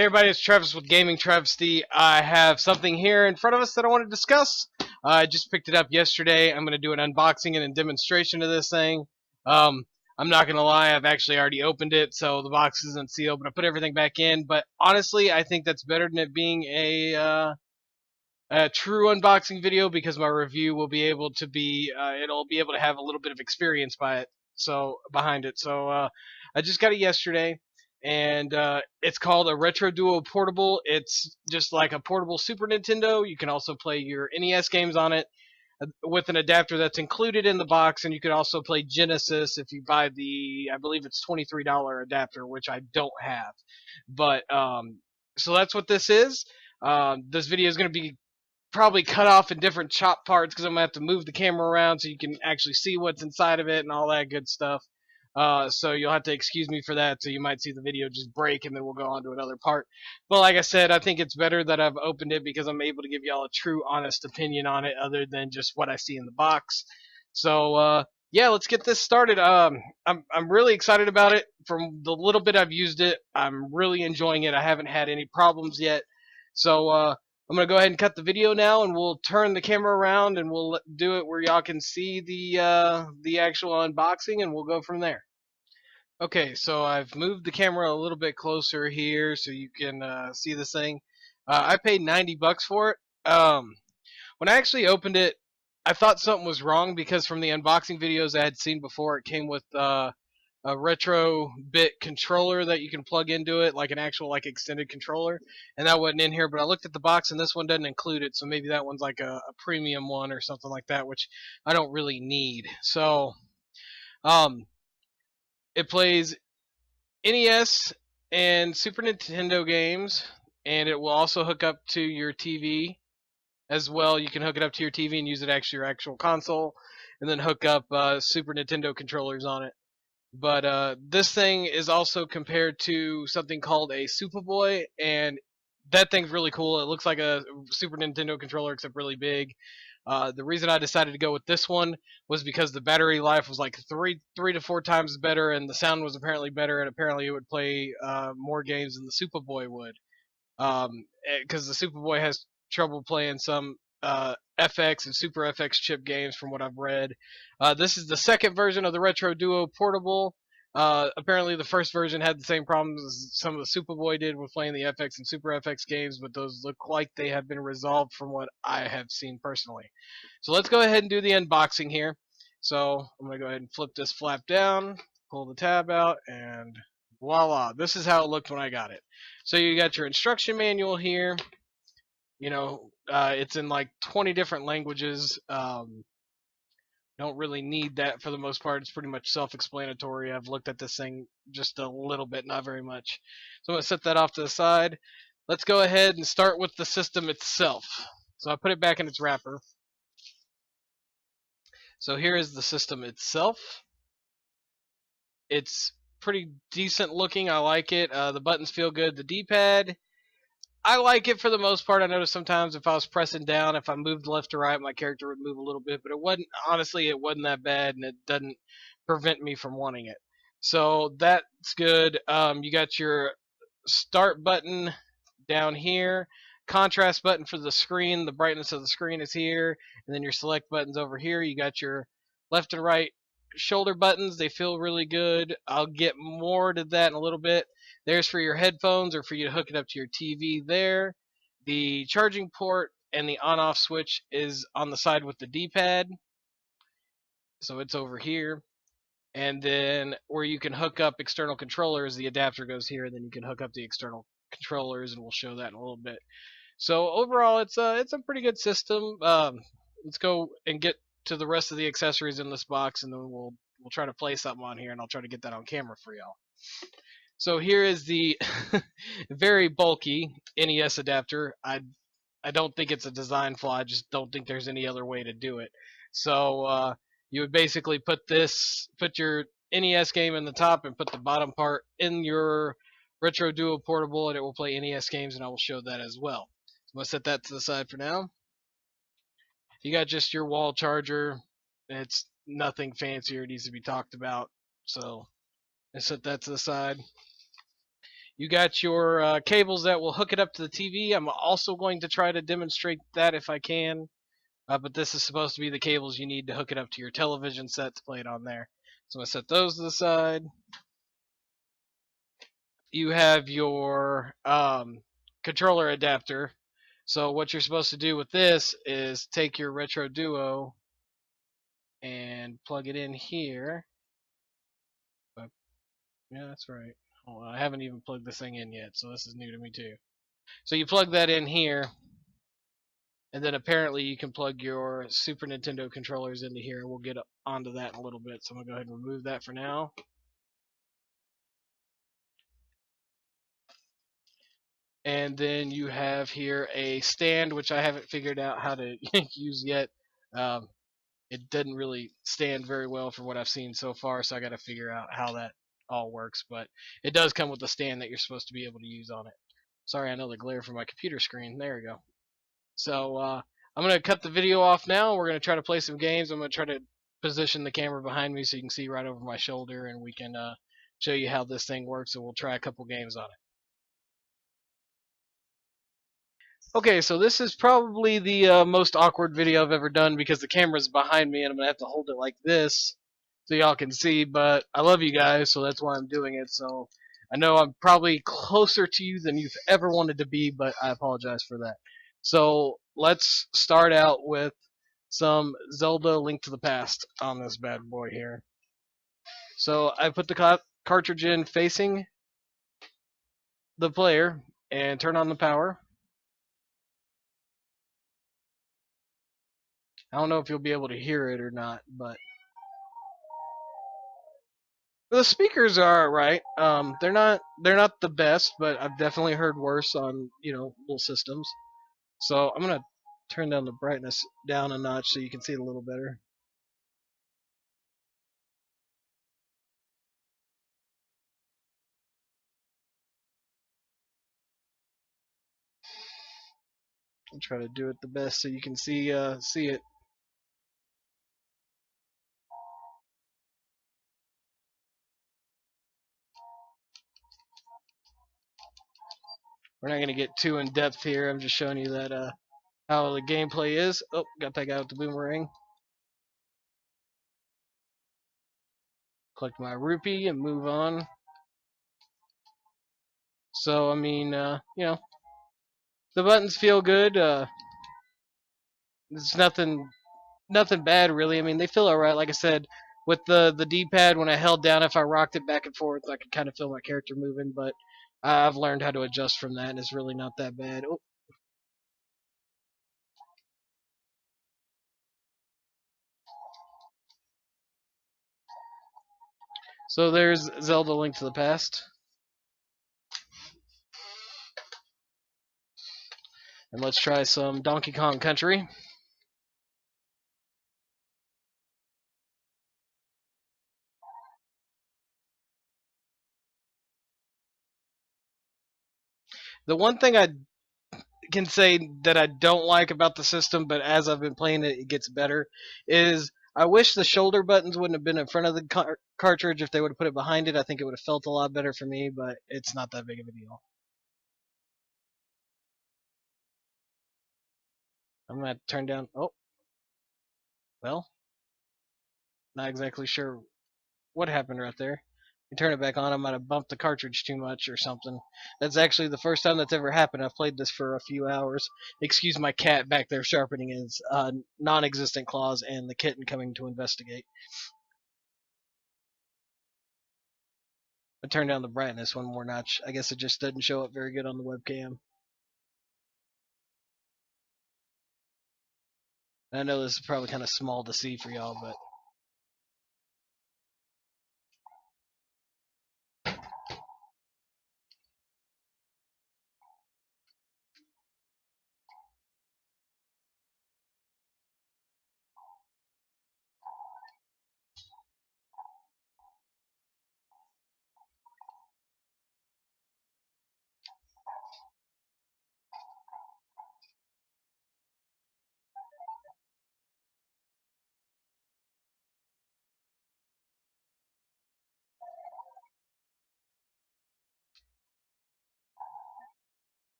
Hey everybody, it's Travis with Gaming Travesty. I have something here in front of us that I want to discuss. I just picked it up yesterday. I'm going to do an unboxing and a demonstration of this thing. I'm not going to lie, I've actually already opened it, so the box isn't sealed, but I put everything back in. But honestly, I think that's better than it being a true unboxing video because my review will be able to be, it'll be able to have a little bit of experience behind it. So I just got it yesterday, and it's called a Retro Duo Portable. It's just like a portable Super Nintendo. You can also play your NES games on it with an adapter that's included in the box, and you could also play Genesis if you buy I believe it's $23 adapter, which I don't have. But so that's what this is. This video is going to be probably cut off in different chop parts because I'm gonna have to move the camera around so you can actually see what's inside of it and all that good stuff. So you'll have to excuse me for that. So you might see the video just break and then we'll go on to another part. But like I said, I think it's better that I've opened it because I'm able to give y'all a true, honest opinion on it, other than just what I see in the box. So yeah, let's get this started. I'm really excited about it. From the little bit I've used it, I'm really enjoying it. I haven't had any problems yet. So I'm going to go ahead and cut the video now, and we'll turn the camera around, and we'll do it where y'all can see the actual unboxing, and we'll go from there. Okay, so I've moved the camera a little bit closer here so you can see this thing. I paid $90 for it. When I actually opened it, I thought something was wrong because from the unboxing videos I had seen before, it came with a retro bit controller that you can plug into it, like an actual like extended controller, and that wasn't in here. But I looked at the box and this one doesn't include it, so maybe that one's like a premium one or something like that, which I don't really need. So um, it plays NES and Super Nintendo games, and it will also hook up to your TV as well. You can hook it up to your TV and use it actually your actual console, and then hook up Super Nintendo controllers on it. But this thing is also compared to something called a Superboy, and that thing's really cool. It looks like a Super Nintendo controller except really big. The reason I decided to go with this one was because the battery life was like three to four times better, and the sound was apparently better, and apparently it would play more games than the Superboy would. Because the Superboy has trouble playing some FX and Super FX chip games, from what I've read. This is the second version of the Retro Duo Portable. Apparently, the first version had the same problems as some of the Superboy did with playing the FX and Super FX games, but those look like they have been resolved from what I have seen personally. So let's go ahead and do the unboxing here. So I'm going to go ahead and flip this flap down, pull the tab out, and voila. This is how it looked when I got it. So you got your instruction manual here. It's in like 20 different languages. Don't really need that for the most part. It's pretty much self-explanatory. I've looked at this thing just a little bit, not very much. So I'm going to set that off to the side. Let's go ahead and start with the system itself. So I put it back in its wrapper. So here is the system itself. It's pretty decent looking. I like it. The buttons feel good. The D-pad, I like it for the most part. I noticed sometimes if I was pressing down, if I moved left to right, my character would move a little bit, but it wasn't that bad, and it doesn't prevent me from wanting it. So that's good. You got your start button down here, contrast button for the screen, the brightness of the screen is here, and then your select buttons over here. You got your left and right shoulder buttons. They feel really good. I'll get more to that in a little bit. There's for your headphones or for you to hook it up to your TV there. The charging port and the on-off switch is on the side with the D-pad. So it's over here. And then where you can hook up external controllers, the adapter goes here, and then you can hook up the external controllers, and we'll show that in a little bit. So overall, it's a pretty good system. Let's go and get to the rest of the accessories in this box, and then we'll try to play something on here, and I'll try to get that on camera for y'all. So here is the very bulky NES adapter. I don't think it's a design flaw. I just don't think there's any other way to do it. So you would basically put your NES game in the top and put the bottom part in your Retro Duo Portable, and it will play NES games, and I will show that as well. So I'm going to set that to the side for now. You got just your wall charger. It's nothing fancy or needs to be talked about. So I set that to the side. You got your cables that will hook it up to the TV. I'm also going to try to demonstrate that if I can. But this is supposed to be the cables you need to hook it up to your television set to play it on there. So I'm going to set those to the side. You have your controller adapter. So what you're supposed to do with this is take your Retro Duo and plug it in here. Yeah, that's right. Hold on, I haven't even plugged this thing in yet, so this is new to me too. So you plug that in here, and then apparently you can plug your Super Nintendo controllers into here. We'll get onto that in a little bit, so I'm going to go ahead and remove that for now. And then you have here a stand, which I haven't figured out how to use yet. Um, it doesn't really stand very well for what I've seen so far, so I got to figure out how that all works. But it does come with a stand that you're supposed to be able to use on it. Sorry, I know the glare from my computer screen. There we go. So I'm going to cut the video off now. We're going to try to play some games. I'm going to try to position the camera behind me so you can see right over my shoulder, and we can show you how this thing works, and we'll try a couple games on it. Okay, so this is probably the most awkward video I've ever done because the camera's behind me and I'm going to have to hold it like this so y'all can see, but I love you guys, so that's why I'm doing it. So I know I'm probably closer to you than you've ever wanted to be, but I apologize for that. So let's start out with some Zelda Link to the Past on this bad boy here. So I put the cartridge in facing the player and turn on the power. I don't know if you'll be able to hear it or not, but the speakers are alright. They're not the best, but I've definitely heard worse on little systems. So I'm gonna turn down the brightness down a notch so you can see it a little better. I'll try to do it the best so you can see it. We're not gonna get too in depth here. I'm just showing you that how the gameplay is. Oh, got that guy with the boomerang. Collect my rupee and move on. So I mean, the buttons feel good. It's nothing bad really. I mean, they feel alright. Like I said, with the D-pad, when I held down, if I rocked it back and forth, I could kind of feel my character moving. But I've learned how to adjust from that, and it's really not that bad. Oh. So there's Zelda: Link to the Past, and let's try some Donkey Kong Country. The one thing I can say that I don't like about the system, but as I've been playing it, it gets better, is I wish the shoulder buttons wouldn't have been in front of the cartridge. If they would have put it behind it, I think it would have felt a lot better for me, but it's not that big of a deal. I'm going to turn down... Oh, well, not exactly sure what happened right there. You turn it back on, I might have bumped the cartridge too much or something. That's actually the first time that's ever happened. I've played this for a few hours. Excuse my cat back there sharpening his non-existent claws and the kitten coming to investigate. I turned down the brightness one more notch. I guess it just doesn't show up very good on the webcam. I know this is probably kind of small to see for y'all, but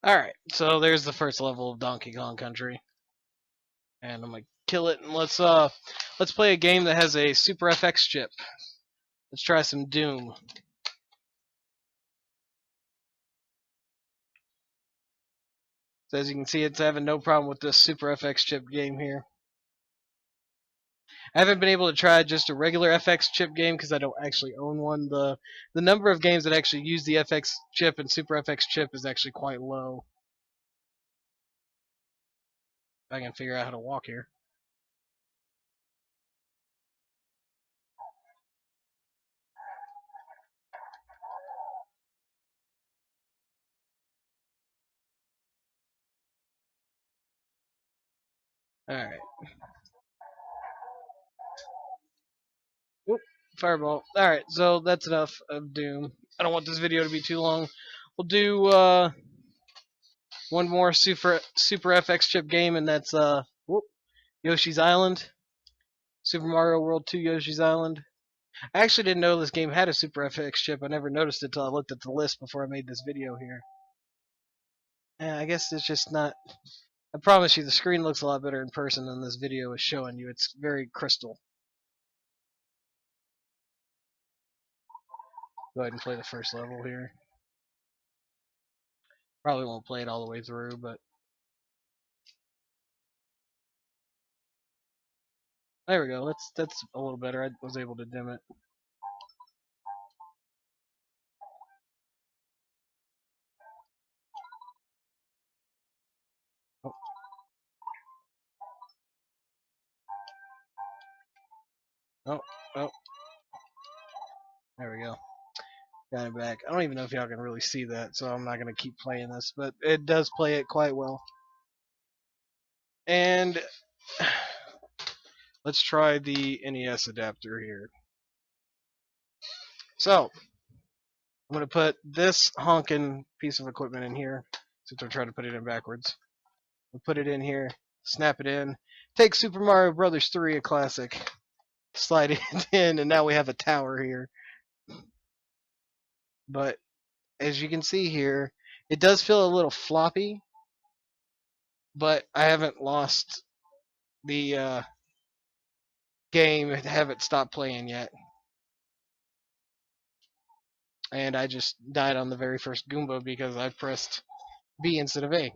Alright, so there's the first level of Donkey Kong Country. And I'm gonna kill it, and let's play a game that has a Super FX chip. Let's try some Doom. So as you can see, it's having no problem with this Super FX chip game here. I haven't been able to try just a regular FX chip game because I don't actually own one. The number of games that actually use the FX chip and Super FX chip is actually quite low. If I can figure out how to walk here. Alright. Oop, fireball. Alright, so that's enough of Doom. I don't want this video to be too long. We'll do one more Super FX chip game, and that's whoop, Yoshi's Island. Super Mario World 2 Yoshi's Island. I actually didn't know this game had a Super FX chip. I never noticed it until I looked at the list before I made this video here. And I guess it's just not... I promise you, the screen looks a lot better in person than this video is showing you. It's very crystal. Go ahead and play the first level here. Probably won't play it all the way through, but... There we go. That's a little better. I was able to dim it. Oh, oh, oh. There we go. Got it back. I don't even know if y'all can really see that, so I'm not going to keep playing this, but it does play it quite well. And let's try the NES adapter here. So, I'm going to put this honking piece of equipment in here, since I'm trying to put it in backwards. We'll put it in here, snap it in, take Super Mario Brothers 3, a classic, slide it in, and now we have a tower here. But as you can see here, it does feel a little floppy, but I haven't lost the game, haven't stopped playing yet. And I just died on the very first Goomba because I pressed B instead of A.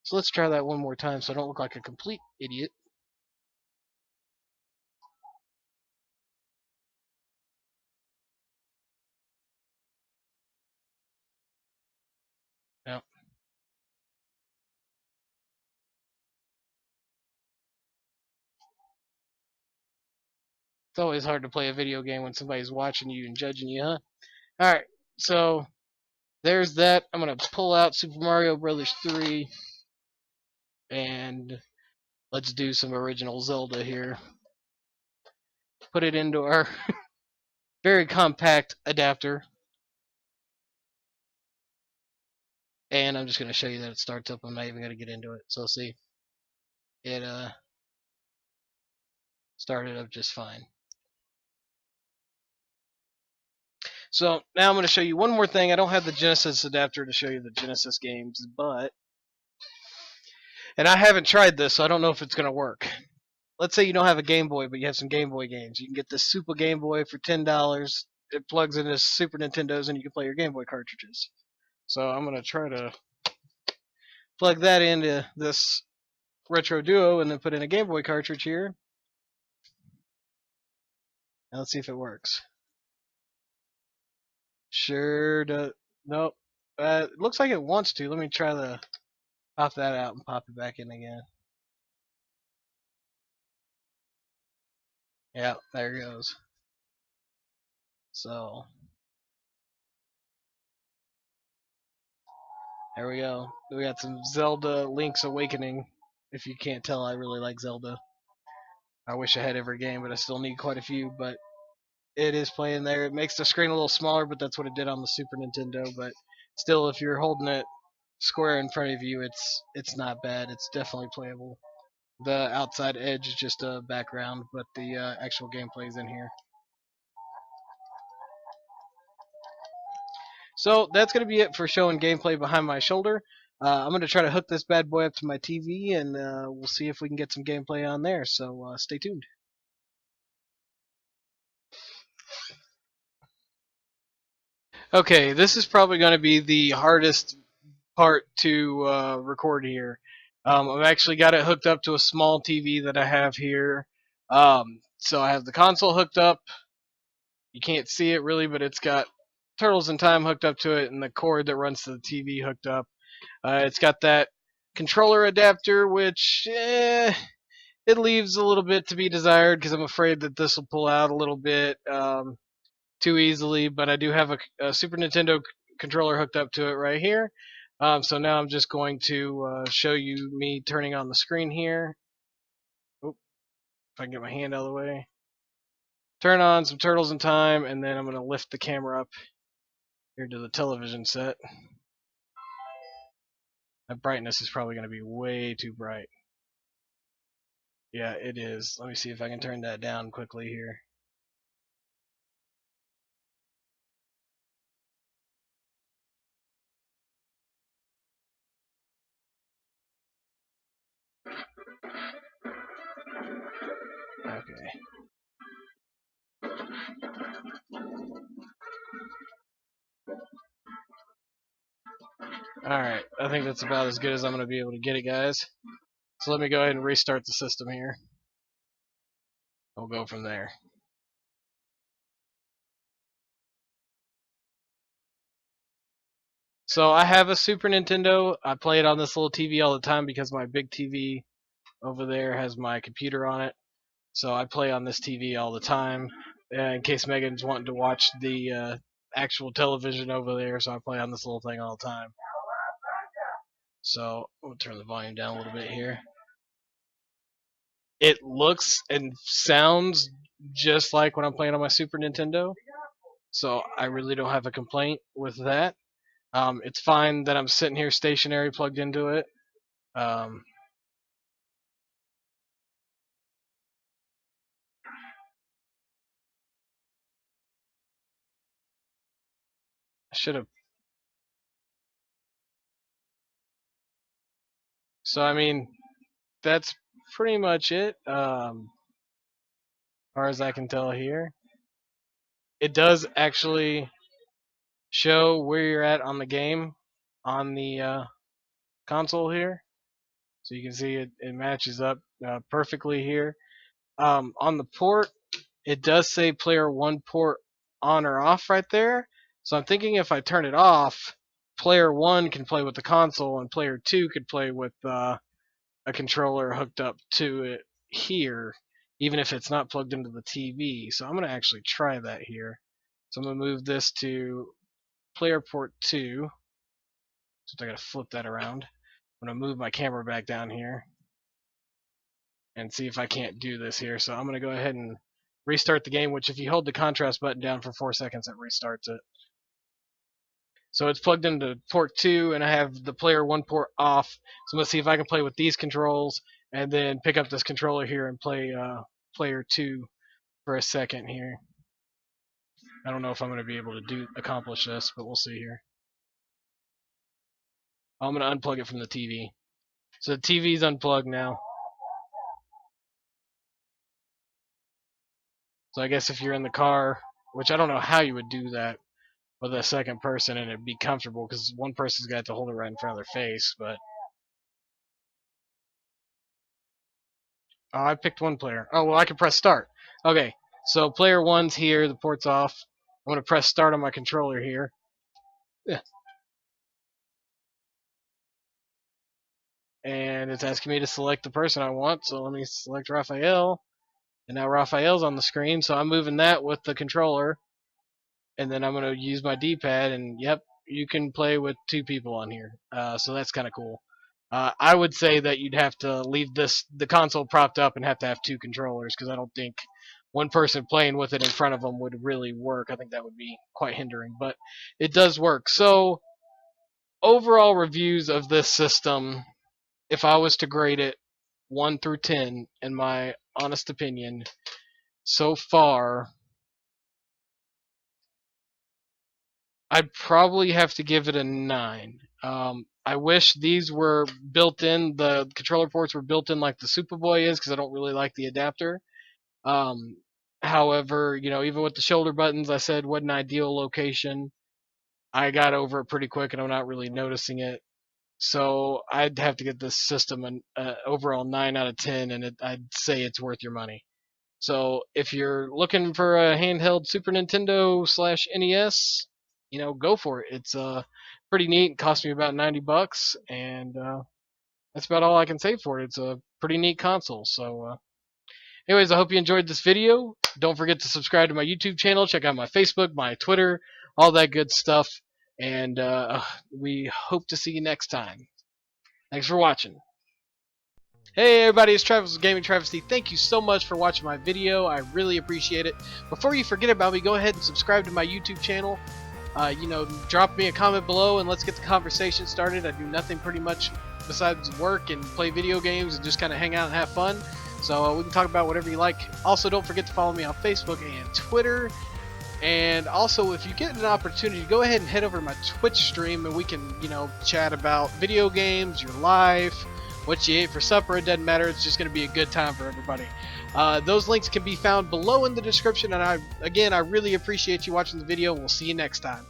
So let's try that one more time so I don't look like a complete idiot. Yep. It's always hard to play a video game when somebody's watching you and judging you, huh? Alright, so there's that. I'm going to pull out Super Mario Brothers 3 and let's do some original Zelda here. Put it into our very compact adapter. And I'm just going to show you that it starts up. I'm not even going to get into it. So see, it started up just fine. So now I'm going to show you one more thing. I don't have the Genesis adapter to show you the Genesis games, and I haven't tried this, so I don't know if it's going to work. Let's say you don't have a Game Boy, but you have some Game Boy games. You can get this Super Game Boy for $10. It plugs into Super Nintendo's, and you can play your Game Boy cartridges. So I'm going to try to plug that into this Retro Duo and then put in a Game Boy cartridge here. Now let's see if it works. Sure does. Nope. It looks like it wants to. Let me try to pop that out and pop it back in again. Yeah, there it goes. So, there we go. We got some Zelda Link's Awakening. If you can't tell, I really like Zelda. I wish I had every game, but I still need quite a few. But it is playing there. It makes the screen a little smaller, but that's what it did on the Super Nintendo. But still, if you're holding it square in front of you, it's not bad. It's definitely playable. The outside edge is just a background, but the actual gameplay is in here. So that's going to be it for showing gameplay behind my shoulder. I'm going to try to hook this bad boy up to my TV, and we'll see if we can get some gameplay on there. So stay tuned. Okay, this is probably going to be the hardest part to record here. I've actually got it hooked up to a small TV that I have here. So I have the console hooked up. You can't see it really, but it's got Turtles in Time hooked up to it, and the cord that runs to the TV hooked up. It's got that controller adapter, which it leaves a little bit to be desired because I'm afraid that this will pull out a little bit too easily. But I do have a Super Nintendo controller hooked up to it right here. So now I'm just going to show you me turning on the screen here. Oop, if I can get my hand out of the way. Turn on some Turtles in Time, and then I'm going to lift the camera up here to the television set. That brightness is probably going to be way too bright. Yeah, it is. Let me see if I can turn that down quickly here. Okay. Alright, I think that's about as good as I'm going to be able to get it, guys. So let me go ahead and restart the system here. We'll go from there. So I have a Super Nintendo. I play it on this little TV all the time because my big TV over there has my computer on it. So I play on this TV all the time in case Megan's wanting to watch the actual television over there. So I play on this little thing all the time. So we'll turn the volume down a little bit here. It looks and sounds just like when I'm playing on my Super Nintendo. So I really don't have a complaint with that. It's fine that I'm sitting here stationary plugged into it. I should have. So I mean, that's pretty much it. Far as I can tell here, it does actually show where you're at on the game on the console here. So you can see it matches up perfectly here. On the port, it does say player 1 port on or off right there. So I'm thinking if I turn it off, player 1 can play with the console and player 2 could play with a controller hooked up to it here, even if it's not plugged into the TV. So I'm going to actually try that here. So I'm going to move this to player port 2. So I got to flip that around. I'm going to move my camera back down here and see if I can't do this here. So I'm going to go ahead and restart the game, which if you hold the contrast button down for 4 seconds, it restarts it. So it's plugged into port 2, and I have the player 1 port off. So I'm going to see if I can play with these controls, and then pick up this controller here and play player 2 for a second here. I don't know if I'm going to be able to accomplish this, but we'll see here. I'm going to unplug it from the TV. So the TV's unplugged now. So I guess if you're in the car, which I don't know how you would do that with a second person and it'd be comfortable because one person's got to hold it right in front of their face, but oh, I picked one player. Oh, well, I can press start. Okay, so player 1's here, the port's off. I'm going to press start on my controller here. Yeah. And it's asking me to select the person I want, so let me select Raphael. And now Raphael's on the screen, so I'm moving that with the controller. And then I'm going to use my D-pad, and yep, you can play with 2 people on here. So that's kind of cool. I would say that you'd have to leave the console propped up and have to have 2 controllers because I don't think one person playing with it in front of them would really work. I think that would be quite hindering, but it does work. So overall reviews of this system, if I was to grade it 1 through 10, in my honest opinion, so far I'd probably have to give it a 9. I wish these were built in. The controller ports were built in like the Superboy is, because I don't really like the adapter. Um, However, even with the shoulder buttons, I said what an ideal location. I got over it pretty quick, and I'm not really noticing it. So I'd have to get this system an overall 9 out of 10, and I'd say it's worth your money. So if you're looking for a handheld Super Nintendo slash NES, go for it. It's pretty neat. It cost me about $90, and that's about all I can say for it. It's a pretty neat console. So, anyways, I hope you enjoyed this video. Don't forget to subscribe to my YouTube channel. Check out my Facebook, my Twitter, all that good stuff. And we hope to see you next time. Thanks for watching. Hey everybody, it's Travis with Gaming Travesty. Thank you so much for watching my video. I really appreciate it. Before you forget about me, go ahead and subscribe to my YouTube channel. Drop me a comment below and let's get the conversation started. I do nothing pretty much besides work and play video games and just kind of hang out and have fun. So we can talk about whatever you like. Also, don't forget to follow me on Facebook and Twitter. And also, if you get an opportunity, go ahead and head over to my Twitch stream and we can, chat about video games, your life, what you ate for supper. It doesn't matter. It's just going to be a good time for everybody. Those links can be found below in the description. And I really appreciate you watching the video. We'll see you next time.